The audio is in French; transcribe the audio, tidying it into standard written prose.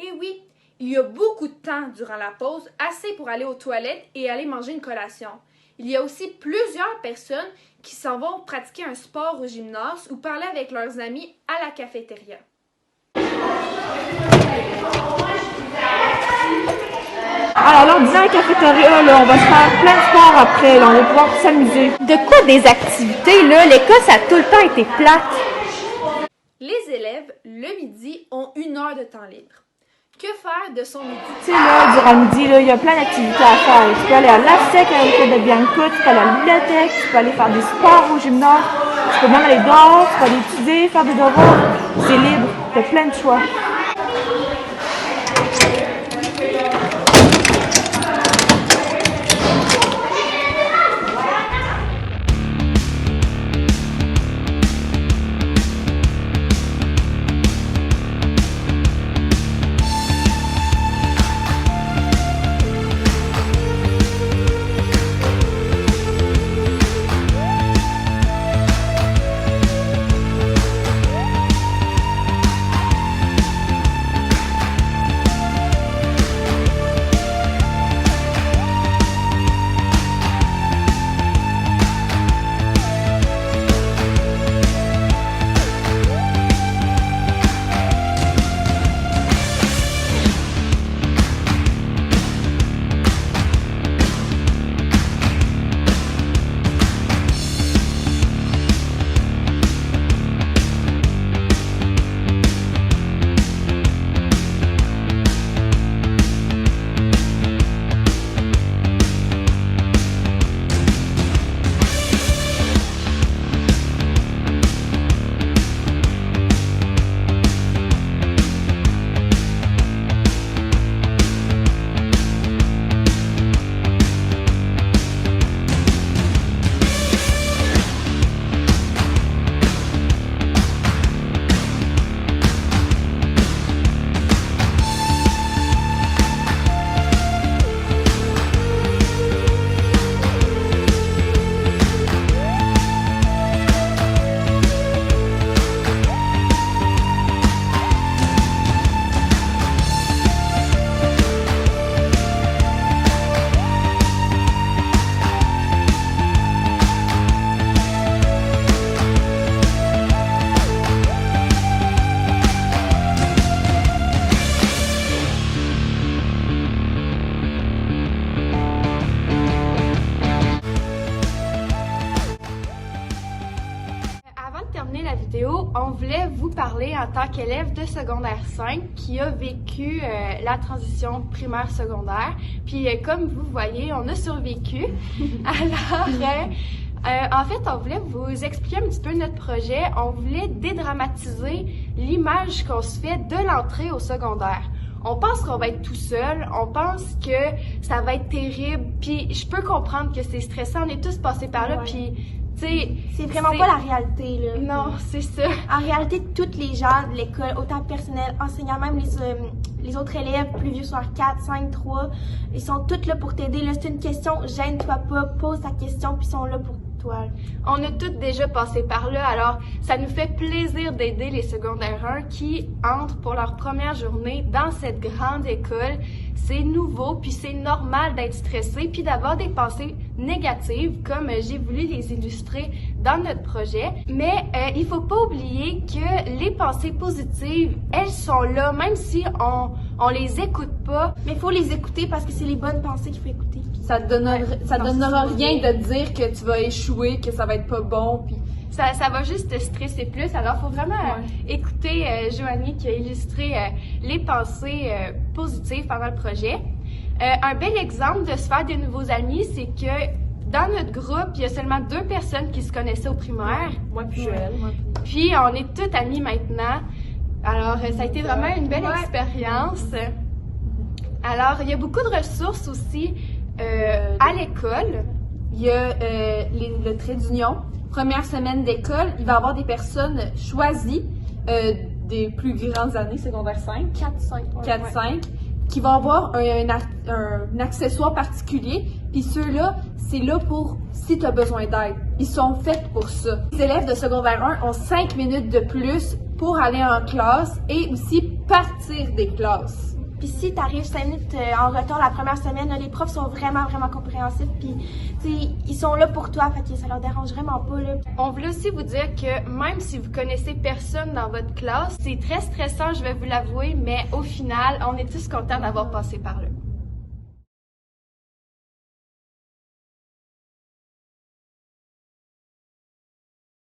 Et oui, il y a beaucoup de temps durant la pause, assez pour aller aux toilettes et aller manger une collation. Il y a aussi plusieurs personnes qui s'en vont pratiquer un sport au gymnase ou parler avec leurs amis à la cafétéria. Alors là, on disait à la cafétéria, là, on va se faire plein de sports après, là, on va pouvoir s'amuser. De quoi des activités, là? L'école, ça a tout le temps été plate. Les élèves, le midi, ont 1 heure de temps libre. Que faire de son midi? Tu sais, là, durant le midi, là, il y a plein d'activités à faire. Tu peux aller à l'AFSEC à l'école de Bianca, tu peux aller à la bibliothèque, tu peux aller faire des sports au gymnase, tu peux même aller dehors, tu peux aller étudier, faire des devoirs. C'est libre, tu as plein de choix. La vidéo, on voulait vous parler en tant qu'élève de secondaire 5 qui a vécu la transition primaire-secondaire. Puis comme vous voyez, on a survécu. Alors, en fait, on voulait vous expliquer un petit peu notre projet. On voulait dédramatiser l'image qu'on se fait de l'entrée au secondaire. On pense qu'on va être tout seul, on pense que ça va être terrible, puis je peux comprendre que c'est stressant, on est tous passés par là, puis c'est vraiment pas la réalité, là. Non, c'est ça. En réalité, tous les gens de l'école, autant personnel, enseignants, même les autres élèves plus vieux, soit 4, 5, 3, ils sont tous là pour t'aider. Là, c'est une question, gêne-toi pas, pose ta question, puis ils sont là pour toi. On a tous déjà passé par là, alors ça nous fait plaisir d'aider les secondaires 1 qui entrent pour leur première journée dans cette grande école. C'est nouveau, puis c'est normal d'être stressé, puis d'avoir des pensées négatives, comme j'ai voulu les illustrer dans notre projet. Mais il faut pas oublier que les pensées positives, elles sont là, même si on les écoute pas. Mais il faut les écouter parce que c'est les bonnes pensées qu'il faut écouter. Ça donnera rien de dire que tu vas échouer, que ça va être pas bon, puis ça va juste te stresser plus. Alors, il faut vraiment écouter Joanie qui a illustré les pensées positives pendant le projet. Un bel exemple de se faire de nouveaux amis, c'est que dans notre groupe, il y a seulement 2 personnes qui se connaissaient au primaire. Moi puis Joël. Puis, on est toutes amies maintenant. Alors, ça a été vraiment une belle expérience. Alors, il y a beaucoup de ressources aussi à l'école. Il y a le trait d'union. Première semaine d'école, il va y avoir des personnes choisies des plus grandes années, secondaire 5. 4-5. Qui vont avoir un accessoire particulier. Puis ceux-là, c'est là pour si tu as besoin d'aide. Ils sont faits pour ça. Les élèves de secondaire 1 ont 5 minutes de plus pour aller en classe et aussi partir des classes. Puis si tu arrives 5 minutes en retard la première semaine, là, les profs sont vraiment, vraiment compréhensifs. Puis ils sont là pour toi, fait que ça leur dérange vraiment pas. Là. On voulait aussi vous dire que même si vous connaissez personne dans votre classe, c'est très stressant, je vais vous l'avouer, mais au final, on est tous contents d'avoir passé par là.